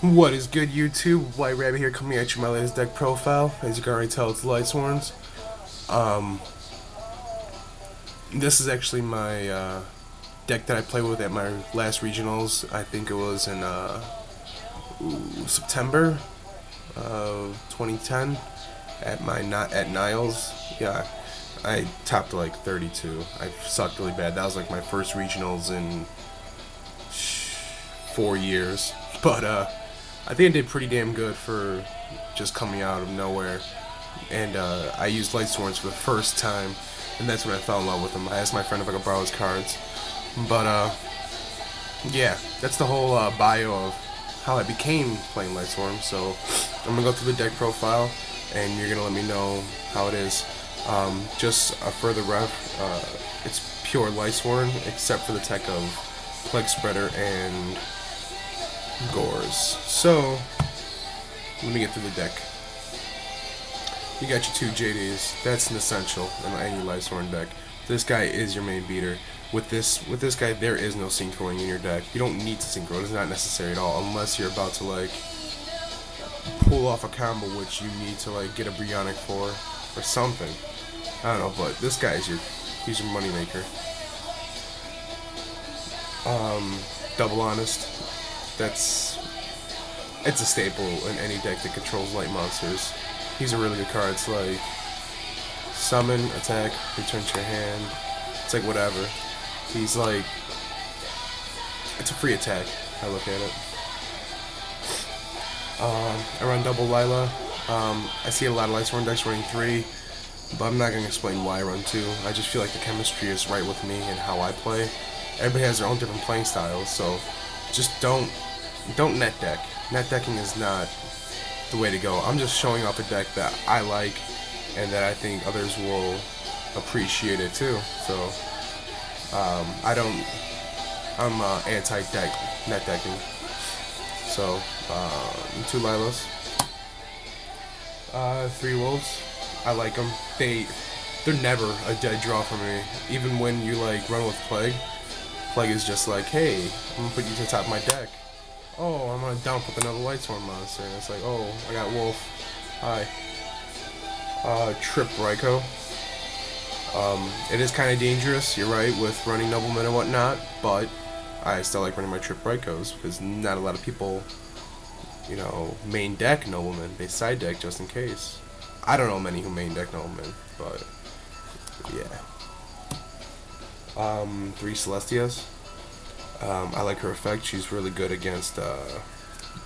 What is good, YouTube? White Rabbit here, coming at you my latest deck profile. As you can already tell, it's Lightsworns. Um, this is actually my deck that I played with at my last regionals. I think it was in September of 2010 at Niles. Yeah, I topped like 32. I sucked really bad. That was like my first regionals in 4 years, but I think I did pretty damn good for just coming out of nowhere. And I used Lightsworns for the first time, and that's when I fell in love with him. I asked my friend if I could borrow his cards, but yeah, that's the whole bio of how I became playing Lightsworn. So I'm gonna go through the deck profile, and you're gonna let me know how it is. Just a further ref, it's pure Lightsworn, except for the tech of Plague Spreader and Gores. So let me get through the deck. You got your two JDs. That's an essential in any Lightsworn deck. This guy is your main beater. With this guy, there is no synchroing in your deck. You don't need to synchro. It's not necessary at all, unless you're about to like pull off a combo which you need to like get a Brionic for or something. I don't know, but this guy is he's your moneymaker. Double Honest. It's a staple in any deck that controls light monsters. He's a really good card. It's like summon, attack, return to your hand. It's like whatever. He's like, it's a free attack. I look at it. I run double Lila. I see a lot of Lightsworn decks running 3, but I'm not gonna explain why I run 2. I just feel like the chemistry is right with me and how I play. Everybody has their own different playing styles, so just don't net deck. Net decking is not the way to go. I'm just showing off a deck that I like and that I think others will appreciate it too. So I'm anti-deck net decking. So 2 Lilas, 3 Wolves. I like them. They're never a dead draw for me. Even when you like run with Plague. Plague is just like, hey, I'm gonna put you to the top of my deck. Oh, I'm gonna dump with another Lightsworn monster. And it's like, oh, I got Wolf. Hi. Trip Raikou. It is kind of dangerous, you're right, with running Noblemen and whatnot, but I still like running my Trip Raikous because not a lot of people, you know, main deck Noblemen. They side deck just in case. I don't know many who main deck Noblemen, but yeah. 3 Celestias. I like her effect. She's really good against,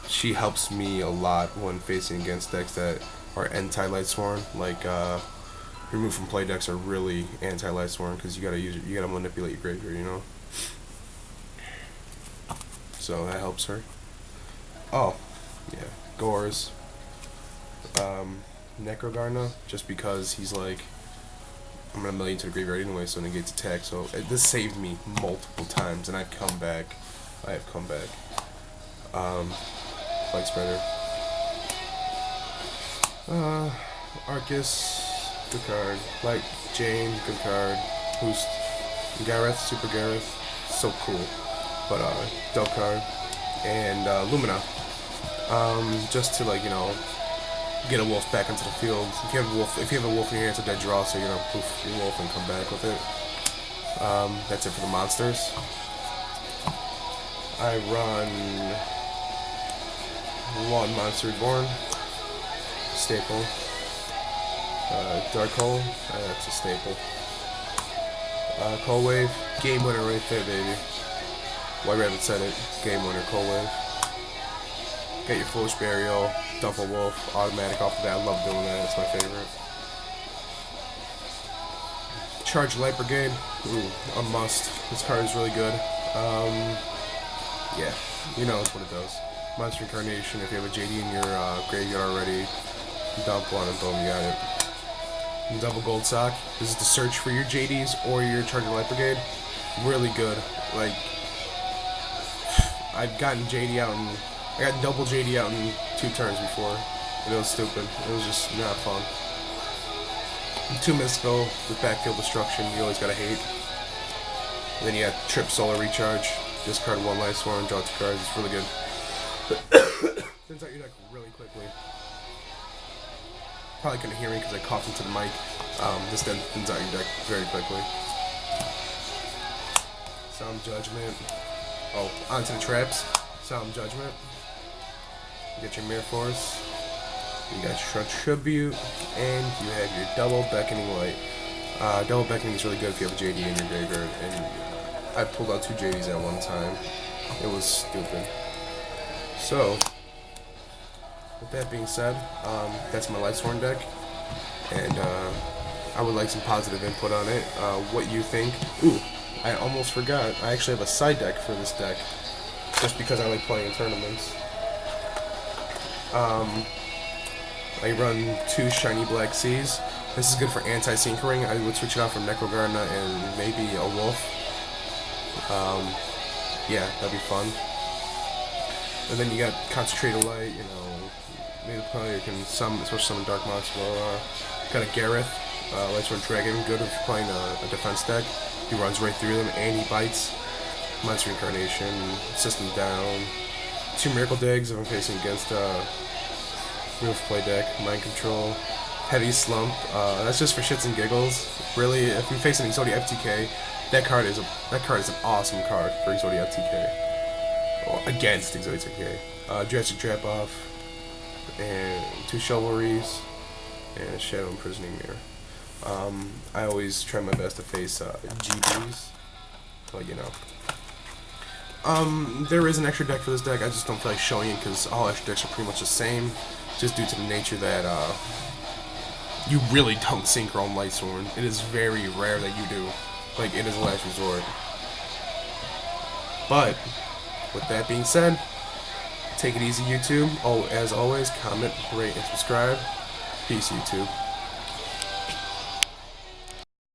she helps me a lot when facing against decks that are anti-Lightsworn. Like, remove from play decks are really anti-Lightsworn because you gotta manipulate your graveyard, you know? So that helps her. Oh, yeah. Gores. Necrogarna, just because he's like, I'm gonna mill you to the graveyard anyway, so it negates attack. So this saved me multiple times, and I've come back. I have come back. Plague Spreader. Arcus, good card. Light Jane, good card. Boost. Gareth, Super Gareth, so cool. But dope card. And Lumina. Just to like, you know, get a wolf back into the field. If you have a wolf in your hand, it's a dead draw, so you know, poof your wolf and come back with it. That's it for the monsters. I run 1 Monster Reborn, staple. Dark Hole, that's a staple. Cold Wave, game winner right there, baby. White Rabbit said it, game winner, Cold Wave. Get your Foolish Burial, Duffel Wolf, automatic off the bat. I love doing that, it's my favorite. Charge Light Brigade, ooh, a must. This card is really good. Yeah, you know it's what it does. Monster Incarnation, if you have a JD in your graveyard already, dump one and boom, you got it. And Double Gold Sock, this is the search for your JDs or your Charge Light Brigade. Really good. Like, I've gotten JD out and I got double JD out in 2 turns before, and it was stupid. It was just not fun. 2 Mystical with backfield destruction, you always gotta hate. And then you got Trip Solar Recharge, discard 1 Lightsworn, draw 2 cards, it's really good. Thins out your deck really quickly. Probably couldn't hear me because I coughed into the mic. This then thins out your deck very quickly. Solemn Judgment. Oh, onto the traps. Solemn Judgment. You get your Mirror Force. You got your Tribute, and you have your Double Beckoning Light. Double Beckoning is really good if you have a JD in your graveyard, and I pulled out 2 JDs at one time. It was stupid. So, with that being said, that's my Lightsworn deck, and I would like some positive input on it. What you think? Ooh, I almost forgot. I actually have a side deck for this deck, just because I like playing in tournaments. I run 2 Shiny Black Seas. This is good for anti-syncering. I would switch it out for Necrogardna and maybe a Wolf. Yeah, that'd be fun. And then you got Concentrated Light, you know, maybe the player can summon Dark Monster. Got a Gareth, Lightsworn Dragon, good if you're playing a defense deck. He runs right through them and he bites. Monster Incarnation, System Down. 2 Miracle Digs if I'm facing against Move Play deck, Mind Control, Heavy Slump. That's just for shits and giggles. Really, if you're facing Exodia FTK, that card is an awesome card for Exodia FTK. Or against Exodia FTK. Drastic Trap Off, and 2 Chivalries, and a Shadow Imprisoning Mirror. I always try my best to face GBs, but you know. There is an extra deck for this deck. I just don't feel like showing it because all extra decks are pretty much the same, just due to the nature that you really don't synchro on Lightsworn. It is very rare that you do. Like, it is a last resort. But with that being said, take it easy, YouTube. Oh, as always, comment, rate, and subscribe. Peace, YouTube.